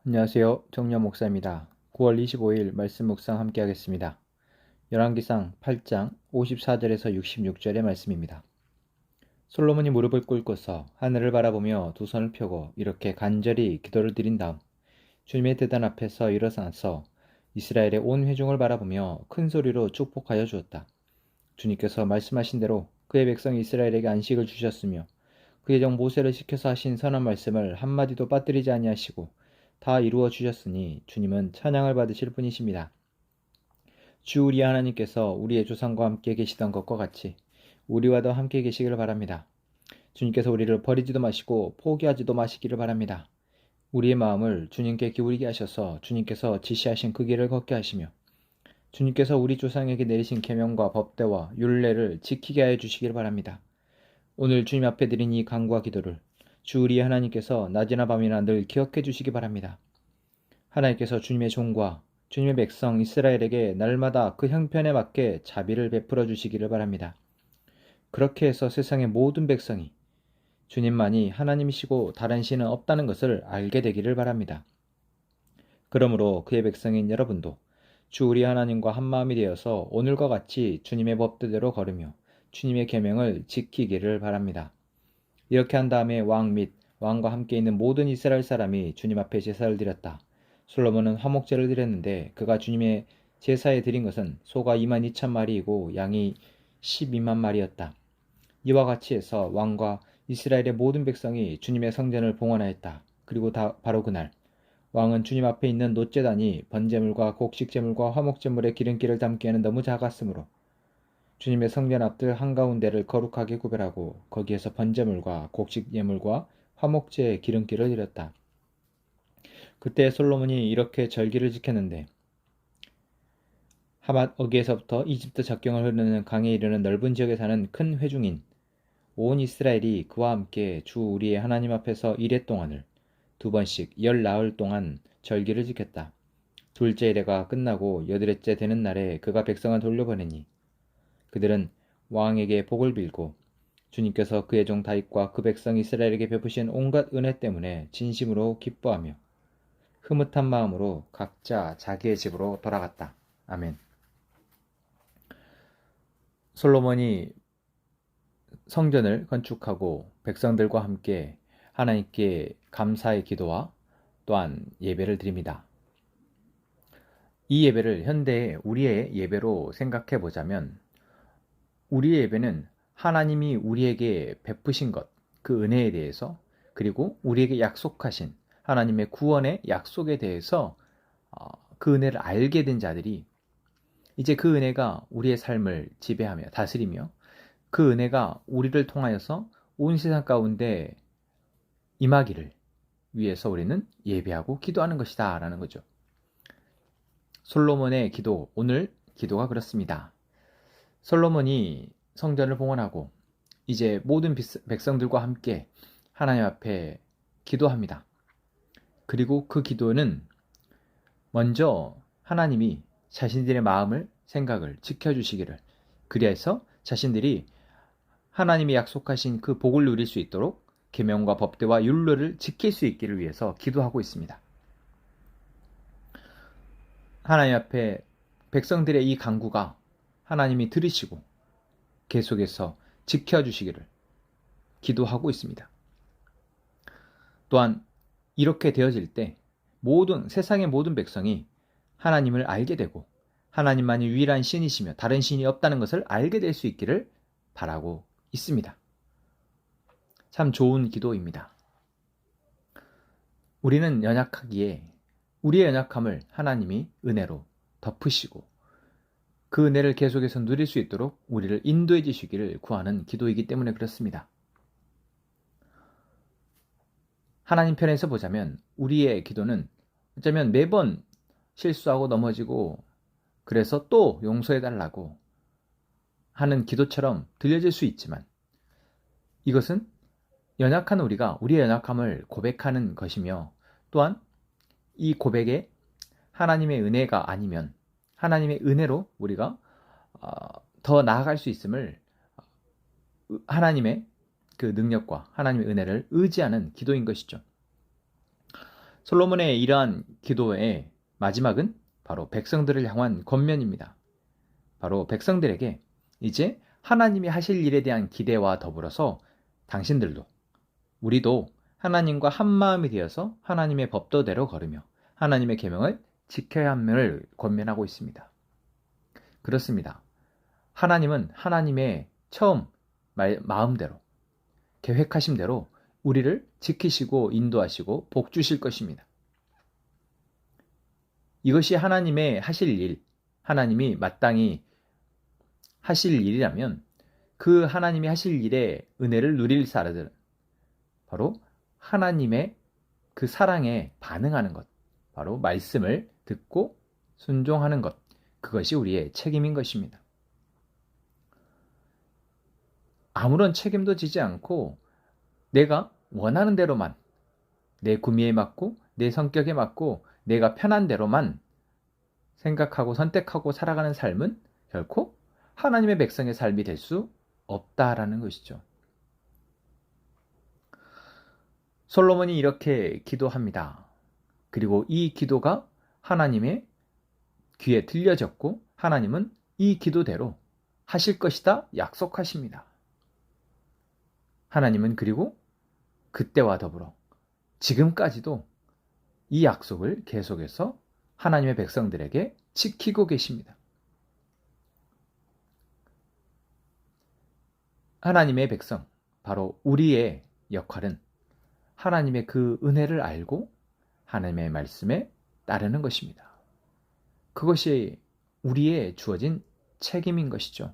안녕하세요. 정려 목사입니다. 9월 25일 말씀 묵상 함께 하겠습니다. 열왕기상 8장 54절에서 66절의 말씀입니다. 솔로몬이 무릎을 꿇고서 하늘을 바라보며 두 손을 펴고 이렇게 간절히 기도를 드린 다음 주님의 대단 앞에서 일어나서 이스라엘의 온 회중을 바라보며 큰 소리로 축복하여 주었다. 주님께서 말씀하신 대로 그의 백성 이스라엘에게 안식을 주셨으며 그의 종 모세를 시켜서 하신 선한 말씀을 한마디도 빠뜨리지 아니하시고 다 이루어 주셨으니 주님은 찬양을 받으실 분이십니다. 주 우리 하나님께서 우리의 조상과 함께 계시던 것과 같이 우리와도 함께 계시기를 바랍니다. 주님께서 우리를 버리지도 마시고 포기하지도 마시기를 바랍니다. 우리의 마음을 주님께 기울이게 하셔서 주님께서 지시하신 그 길을 걷게 하시며 주님께서 우리 조상에게 내리신 계명과 법대와 율례를 지키게 하여 주시기를 바랍니다. 오늘 주님 앞에 드린 이 간구와 기도를 주 우리 하나님께서 낮이나 밤이나 늘 기억해 주시기 바랍니다. 하나님께서 주님의 종과 주님의 백성 이스라엘에게 날마다 그 형편에 맞게 자비를 베풀어 주시기를 바랍니다. 그렇게 해서 세상의 모든 백성이 주님만이 하나님이시고 다른 신은 없다는 것을 알게 되기를 바랍니다. 그러므로 그의 백성인 여러분도 주 우리 하나님과 한마음이 되어서 오늘과 같이 주님의 법대로 걸으며 주님의 계명을 지키기를 바랍니다. 이렇게 한 다음에 왕 및 왕과 함께 있는 모든 이스라엘 사람이 주님 앞에 제사를 드렸다. 솔로몬은 화목제를 드렸는데 그가 주님의 제사에 드린 것은 소가 22,000마리이고 양이 12만 마리였다. 이와 같이 해서 왕과 이스라엘의 모든 백성이 주님의 성전을 봉헌하였다. 그리고 바로 그날 왕은 주님 앞에 있는 놋제단이 번제물과 곡식제물과 화목제물의 기름기를 담기에는 너무 작았으므로 주님의 성전 앞들 한가운데를 거룩하게 구별하고 거기에서 번제물과 곡식 예물과 화목제의 기름기를 드렸다. 그때 솔로몬이 이렇게 절기를 지켰는데 하맛 어기에서부터 이집트 적경을 흐르는 강에 이르는 넓은 지역에 사는 큰 회중인 온 이스라엘이 그와 함께 주 우리의 하나님 앞에서 이레 동안을 두 번씩 10나흘 동안 절기를 지켰다. 둘째 이레가 끝나고 여드레째 되는 날에 그가 백성을 돌려보내니 그들은 왕에게 복을 빌고 주님께서 그의 종 다윗과 그 백성 이스라엘에게 베푸신 온갖 은혜 때문에 진심으로 기뻐하며 흐뭇한 마음으로 각자 자기의 집으로 돌아갔다. 아멘. 솔로몬이 성전을 건축하고 백성들과 함께 하나님께 감사의 기도와 또한 예배를 드립니다. 이 예배를 현대의 우리의 예배로 생각해 보자면 우리의 예배는 하나님이 우리에게 베푸신 것, 그 은혜에 대해서 그리고 우리에게 약속하신 하나님의 구원의 약속에 대해서 그 은혜를 알게 된 자들이 이제 그 은혜가 우리의 삶을 지배하며 다스리며 그 은혜가 우리를 통하여서 온 세상 가운데 임하기를 위해서 우리는 예배하고 기도하는 것이다 라는 거죠. 솔로몬의 기도, 오늘 기도가 그렇습니다. 솔로몬이 성전을 봉헌하고 이제 모든 백성들과 함께 하나님 앞에 기도합니다. 그리고 그 기도는 먼저 하나님이 자신들의 마음을, 생각을 지켜주시기를 그리해서 자신들이 하나님이 약속하신 그 복을 누릴 수 있도록 계명과 법대와 율례를 지킬 수 있기를 위해서 기도하고 있습니다. 하나님 앞에 백성들의 이 간구가 하나님이 들으시고 계속해서 지켜주시기를 기도하고 있습니다. 또한 이렇게 되어질 때 세상의 모든 백성이 하나님을 알게 되고 하나님만이 유일한 신이시며 다른 신이 없다는 것을 알게 될 수 있기를 바라고 있습니다. 참 좋은 기도입니다. 우리는 연약하기에 우리의 연약함을 하나님이 은혜로 덮으시고 그 은혜를 계속해서 누릴 수 있도록 우리를 인도해 주시기를 구하는 기도이기 때문에 그렇습니다. 하나님 편에서 보자면 우리의 기도는 어쩌면 매번 실수하고 넘어지고 그래서 또 용서해 달라고 하는 기도처럼 들려질 수 있지만 이것은 연약한 우리가 우리의 연약함을 고백하는 것이며 또한 이 고백에 하나님의 은혜가 아니면 하나님의 은혜로 우리가 더 나아갈 수 있음을 하나님의 그 능력과 하나님의 은혜를 의지하는 기도인 것이죠. 솔로몬의 이러한 기도의 마지막은 바로 백성들을 향한 권면입니다. 바로 백성들에게 이제 하나님이 하실 일에 대한 기대와 더불어서 당신들도, 우리도 하나님과 한 마음이 되어서 하나님의 법도대로 걸으며 하나님의 계명을 지켜야 함을 권면하고 있습니다. 그렇습니다. 하나님은 하나님의 처음 마음대로, 계획하신 대로 우리를 지키시고 인도하시고 복 주실 것입니다. 이것이 하나님의 하실 일, 하나님이 마땅히 하실 일이라면 그 하나님이 하실 일의 은혜를 누릴 사람들은 바로 하나님의 그 사랑에 반응하는 것, 바로 말씀을 듣고 순종하는 것, 그것이 우리의 책임인 것입니다. 아무런 책임도 지지 않고 내가 원하는 대로만, 내 구미에 맞고 내 성격에 맞고 내가 편한 대로만 생각하고 선택하고 살아가는 삶은 결코 하나님의 백성의 삶이 될 수 없다라는 것이죠. 솔로몬이 이렇게 기도합니다. 그리고 이 기도가 하나님의 귀에 들려졌고 하나님은 이 기도대로 하실 것이다 약속하십니다. 하나님은 그리고 그때와 더불어 지금까지도 이 약속을 계속해서 하나님의 백성들에게 지키고 계십니다. 하나님의 백성, 바로 우리의 역할은 하나님의 그 은혜를 알고 하나님의 말씀에 따르는 것입니다. 그것이 우리의 주어진 책임인 것이죠.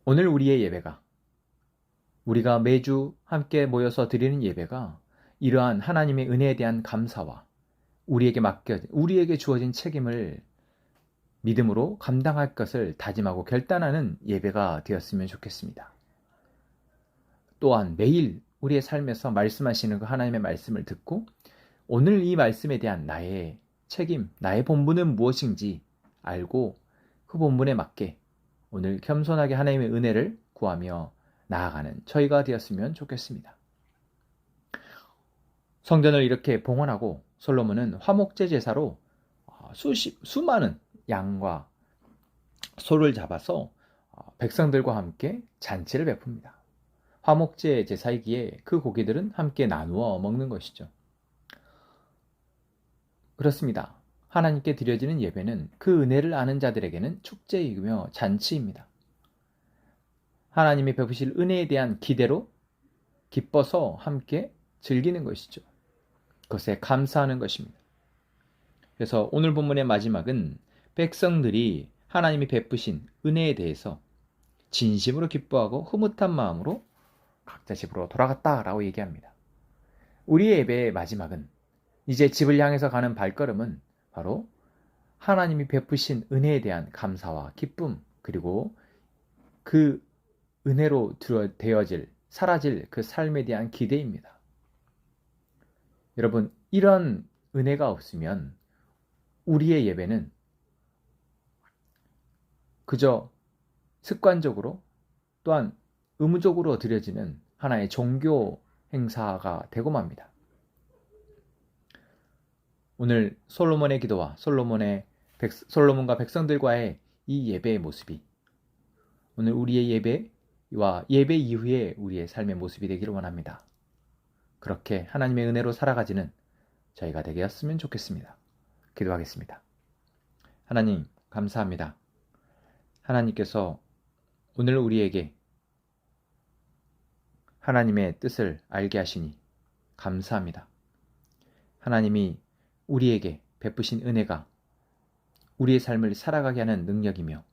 오늘 우리의 예배가, 우리가 매주 함께 모여서 드리는 예배가 이러한 하나님의 은혜에 대한 감사와 우리에게 주어진 책임을 믿음으로 감당할 것을 다짐하고 결단하는 예배가 되었으면 좋겠습니다. 또한 매일 우리의 삶에서 말씀하시는 그 하나님의 말씀을 듣고 오늘 이 말씀에 대한 나의 책임, 나의 본분은 무엇인지 알고 그 본분에 맞게 오늘 겸손하게 하나님의 은혜를 구하며 나아가는 저희가 되었으면 좋겠습니다. 성전을 이렇게 봉헌하고 솔로몬은 화목제 제사로 수많은 양과 소를 잡아서 백성들과 함께 잔치를 베풉니다. 화목제 제사이기에 그 고기들은 함께 나누어 먹는 것이죠. 그렇습니다. 하나님께 드려지는 예배는 그 은혜를 아는 자들에게는 축제이며 잔치입니다. 하나님이 베푸실 은혜에 대한 기대로 기뻐서 함께 즐기는 것이죠. 그것에 감사하는 것입니다. 그래서 오늘 본문의 마지막은 백성들이 하나님이 베푸신 은혜에 대해서 진심으로 기뻐하고 흐뭇한 마음으로 각자 집으로 돌아갔다라고 얘기합니다. 우리의 예배의 마지막은 이제 집을 향해서 가는 발걸음은 바로 하나님이 베푸신 은혜에 대한 감사와 기쁨, 그리고 그 은혜로 사라질 그 삶에 대한 기대입니다. 여러분, 이런 은혜가 없으면 우리의 예배는 그저 습관적으로 또한 의무적으로 드려지는 하나의 종교 행사가 되고 맙니다. 오늘 솔로몬의 기도와 솔로몬과 백성들과의 이 예배의 모습이 오늘 우리의 예배와 예배 이후의 우리의 삶의 모습이 되기를 원합니다. 그렇게 하나님의 은혜로 살아가지는 저희가 되게 했으면 좋겠습니다. 기도하겠습니다. 하나님, 감사합니다. 하나님께서 오늘 우리에게 하나님의 뜻을 알게 하시니 감사합니다. 하나님이 우리에게 베푸신 은혜가 우리의 삶을 살아가게 하는 능력이며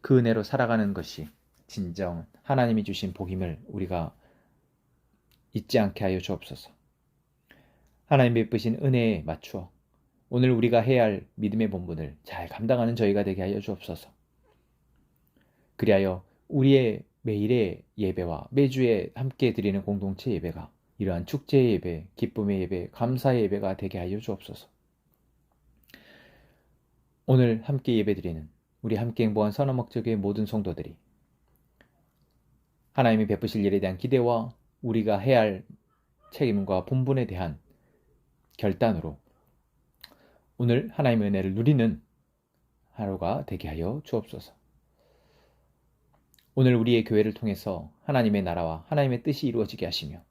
그 은혜로 살아가는 것이 진정 하나님이 주신 복임을 우리가 잊지 않게 하여 주옵소서. 하나님 베푸신 은혜에 맞추어 오늘 우리가 해야 할 믿음의 본분을 잘 감당하는 저희가 되게 하여 주옵소서. 그리하여 우리의 매일의 예배와 매주에 함께 드리는 공동체 예배가 이러한 축제의 예배, 기쁨의 예배, 감사의 예배가 되게 하여 주옵소서. 오늘 함께 예배드리는 우리 함께 행보한 선화목적의 모든 성도들이 하나님이 베푸실 일에 대한 기대와 우리가 해야 할 책임과 본분에 대한 결단으로 오늘 하나님의 은혜를 누리는 하루가 되게 하여 주옵소서. 오늘 우리의 교회를 통해서 하나님의 나라와 하나님의 뜻이 이루어지게 하시며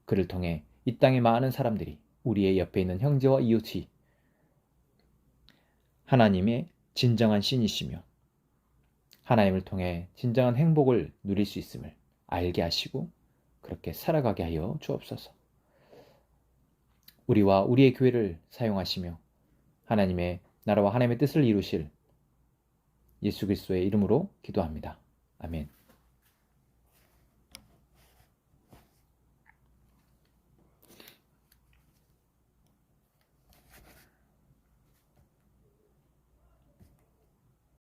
그를 통해 이 땅의 많은 사람들이 우리의 옆에 있는 형제와 이웃이 하나님의 진정한 신이시며 하나님을 통해 진정한 행복을 누릴 수 있음을 알게 하시고 그렇게 살아가게 하여 주옵소서. 우리와 우리의 교회를 사용하시며 하나님의 나라와 하나님의 뜻을 이루실 예수 그리스도의 이름으로 기도합니다. 아멘.